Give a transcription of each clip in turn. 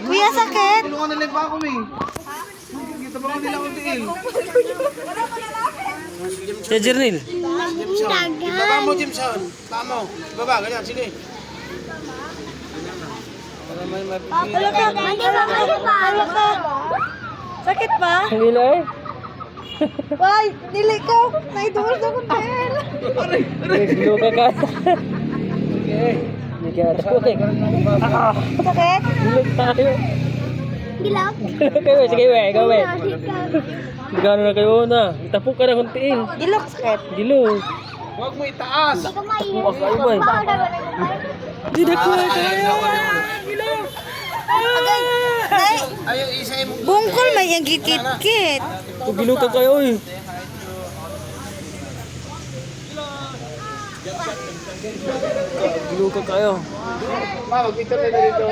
Kuya, sakit? Tulungan nila pa ako eh. Kita ba ko nila akong tiil? Si Jernil. Baba mo, Jimson. Baba mo. Baba, ganyan. Sige. Para may mapipili. Sakit pa? Hindi lang eh. Why? Dili ko. Naiduwas ako dahil. Luka ka. Okay. Hindi ka okay. Sakit? Dilog tayo. Gilaw? Okay, sige we. Ikaw we. Magkano na kayo na? Itapok ka na kuntiin. Gilok sakit. Dilog. Huwag mo itaas. Bukas kayo ba? Hindi na ko kaya. Ayaw, isa mo. Bungkol may yung gikit-kit. Dilog ka kayo eh. Dilog ka kayo. Ma, mag-picture tayo dito.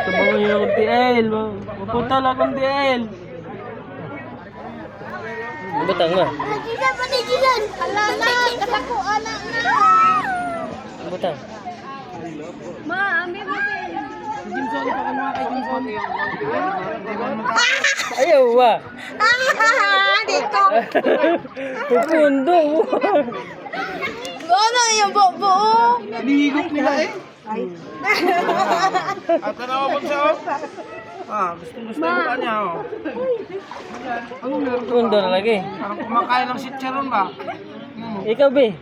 Tabangan nyo na kuntiin. Mapunta lang kuntiin. Batang nga. Nagilan pa nagilan. Ala na. Kasako anak na. Batang. Ma, ambil mo din. Jimson, pakimuha kay Jimson. Ayaw ba? Dito. Pupundo. Ano yung bobo? Hinihigop nila eh. At tanawa mo siya oh. Gusto ba niya oh. Ano meron ka Pupundo na lagi. Parang kumakain ng sitcharon ba? Ikaw be.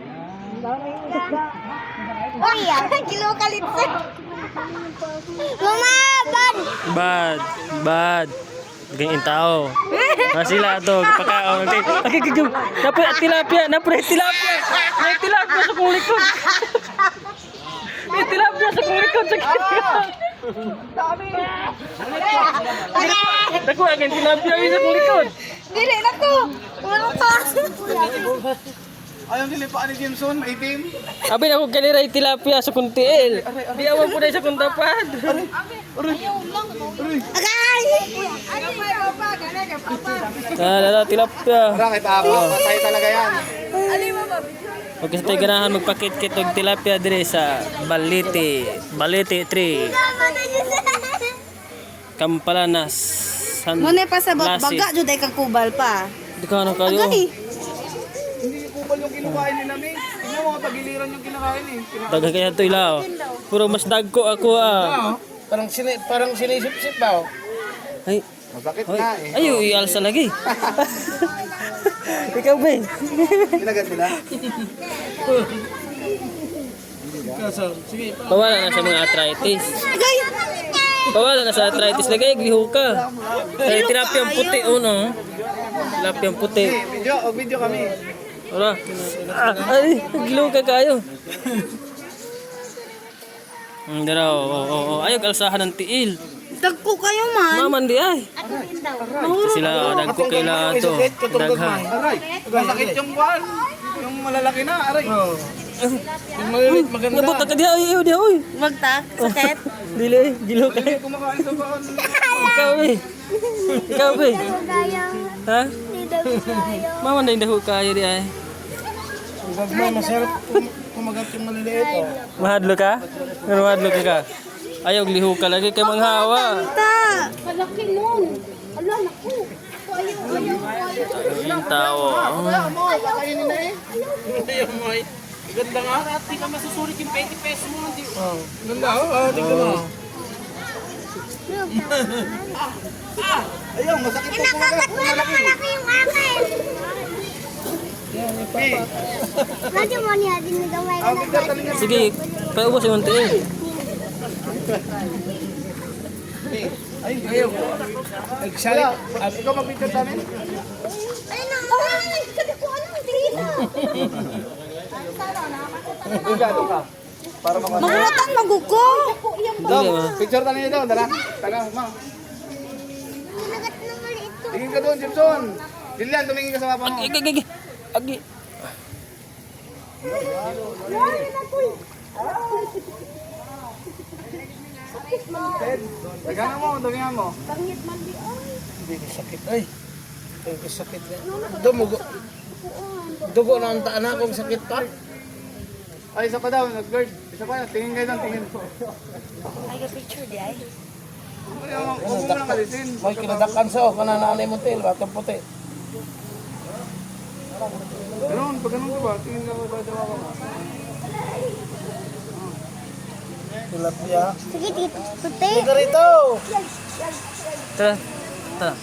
Uy, kilo kalit sa. Mama, bad. Bad. Ganyan tao. Sila to, pagkaon. Okay, napre tilapia. May tilapia sa kong likod. May tilapia sa kong likod. Sakit ka. Naku, agad tilapia sa kong likod. Dili na ko. Wala pa. Ayaw nilipaan ni Jimson, maitim. Abi na ko kanira tilapia sa kong tiil. Di awan po na sa kong tapad. Agay. Lala, tilapia. Bakit ako? Patay talaga yan. Huwag kasi tayo ganahan magpakit-kit og tilapia dire sa Balete 3. Kampalanas. Muna pa sa Lasit. baga jud ay kang kubal pa. Di ka na kayo. Agay. Hindi kupal yung kinukain nila, May. Tingnan mo, tagiliran yung kinakain eh. Daga kaya to ilaw. Puro mas dagko ako Parang sinisip-sip ba? Ay, Masakit na eh. ayo ialsa lagi. Ikaw ba? Ginagat nila? Pawala na sa mga arthritis. Agay. Pawala na sa arthritis lagi gliho ka. Kaya terapi ang puti uno. Terapi ang puti. Video kami. Wala. Ay, gliho ka kayo. Hindi raw. Ayaw kalsahan ng tiil. Dagko kayo man. Maman di ay. Sila dagko kaila to. Daghan. Aray, masakit yung buwan. Yung malalaki na, aray. Yung malilit, maganda. Nabot ka di ay, di ay. Wag ta. Sakit. Dili, gilo ka. Hindi kumakain sa buwan. Ikaw eh. Ikaw eh. Ha? Mama na hindi kayo di ay. Huwag mo, masarap kumagat yung maliliit. Mahadlo ka? Mahadlo ka. Ayaw liho ka lagi kay manghawa. Ta. Malaki nun. Ala naku. Yung tao. Kainin na eh. Ayaw mo eh. Ganda nga. Hindi ka masusulit yung 20 pesos mo. Ganda oh. Tingnan mo. Ayaw, masakit po kumagat. Malaki yung akin. Nanti mo niya din gamay na. Sige, paubos yung tiil. Ay, ayaw. Excited. Ikaw mag-picture sa amin? Ay nang. Ay, kasi ko alam dito. Gado ka. Para makasama. Magutan maguko. Dili ma. Picture tayo nito, dala. Taga, ma. Nagat na maliit to. Tingin ka doon, Jimson. Lilian, tumingin ka sa mapa mo. Agi. Tagana mo, tumingin mo. Bangit man di ay. Hindi ko sakit, ay. Hindi ko sakit. Dumugo. Dugo na ang taan akong sakit pa. Ay, isa pa daw, nag-guard. Isa pa, tingin kayo doon, tingin. Ay, ka picture di ay. Huwag mo lang kalisin. May kinadakan sa o, kanananay mo tail, batang puti. Ganun, pag ganun ka ba? Tingin ka ba daw ako? Tilapia. Sige, dito. Puti. Ika rito! Tara. Tara.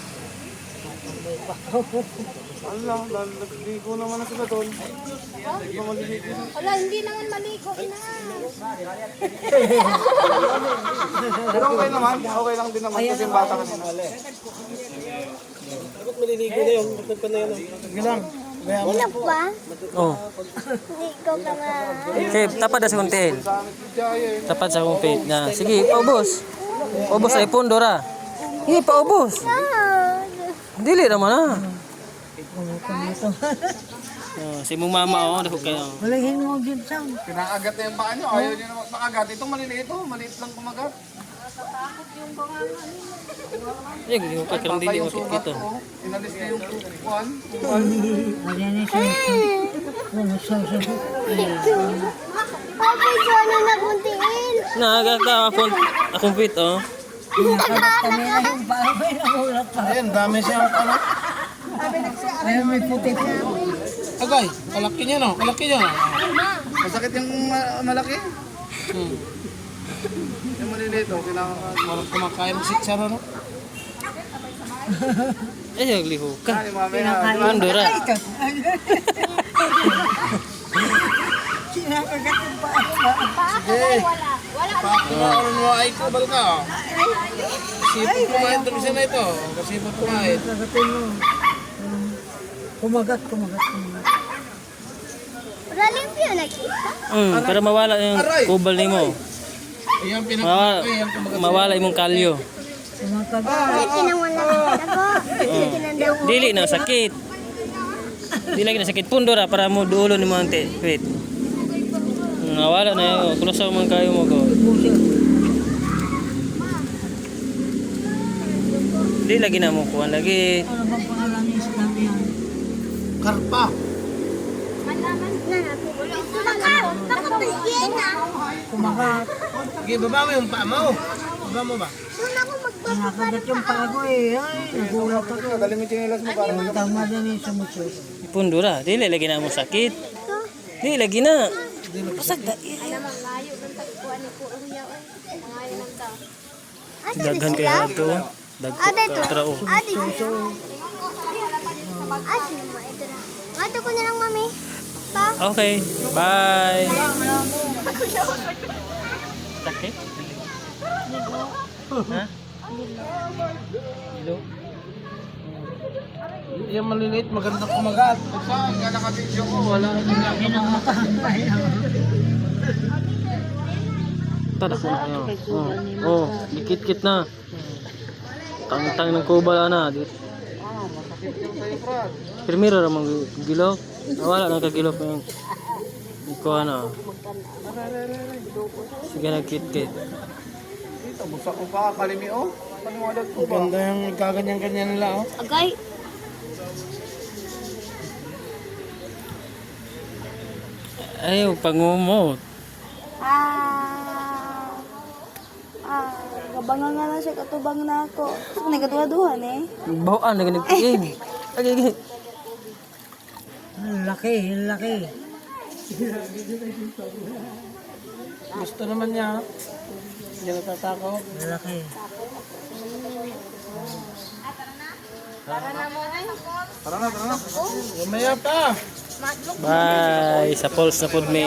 Allah, naligo naman na sila doon. Hindi ba maliligo? Wala, hindi naman maligo. Ina. Pero okay naman, okay lang din naman kasi yung bata kanina. Bakit maliligo na yun? Bakit pa na yun? Sige lang. Inak ba? Oh. Hindi ko ka nga. Okay, tapad na sa kong tail. Sa amin si Jaya eh. Tapad sa kong pit na. Sige, paubos. Paubos ay pundo ra. Hindi, paubos. Dili naman ah. Oh, si mong mama oh, dako kayo. Pinakagat na yung paa nyo, ayaw nyo naman makagat. Ito maliliit oh, maliit lang kumagat. Ay, hindi ko kakirang dili mo kito. Oh, inalis na yung kuwan. Papa, ikaw na naguntiin. Nagaka akong pit oh. Ayun, dami siyang ano. Ayun, may puti po. Agay, kalaki niya no? Kalaki niya. Masakit yung malaki. Yung maliliit oh, kailangan ka. Marang kumakain ng sitsara no? Ay, nagliho ka. Ay, mamaya. Pundo ra. Sige. Pakinaon mo ay kubal ka. Sipot kumain doon siya na ito. Kasipot kumain. Kumagat. Raling piyo nakita. Para mawala yung kubal nimo. Ayan Mawala imong kalyo. Ay, kinangon na ako. Kinandaw mo. Dili na sakit. Dili lagi na sakit pundo ra para mo duulo nimo ante. Wait. Nawala na yun. Kulusaw man kayo mo ko. Di lagi na mo kuha lagi. Ano bang pangalan niya sa dami yan? Karpa. Nakapagyan na. Kumagat. Sige, baba mo yung paa mo. Baba mo ba? Doon ako Nakagat yung pago eh. Ay, nagulat ako. Dali mo yung chinilas mo para Ang tama din eh sa musyo. Pundo ra. Dili lagi na mo sakit. Dili lagi na. Alam ang layo ng tagpuan ni Kuya Huyaw. Nangayon ng tao. Daghan kaya to. Dagko ka trao. Adi. Adi mo ito na. Ato ko na lang, mami. Pa. Okay. Bye. Sakit? Ha? Dilo. Yung maliliit, magandang kumagat. saan ka nakabidyo ko, wala ka na. Tada ko na. Oh, dikit-kit na. Tang-tang ng kubal na. Masakit yung sa'yo, Brad. Primero ra mang gilok. Wala nang kagilok ng iko ano. Sige na kit-kit. Dito, busak ko pa, kalimi oh. Paniwalag ko ba? Ganda yung kaganyan-ganyan nila oh. Agay. Ayaw, pangumot. Gabangan nga na siya, katubang na ako. So, nagkatuwa-duhan eh. Bawaan na ganag-game. Okay. Ang laki. Gusto naman niya. Hindi natatakot. Ang laki. Tara na. Lumaya pa. Bye. Sa falls na food me.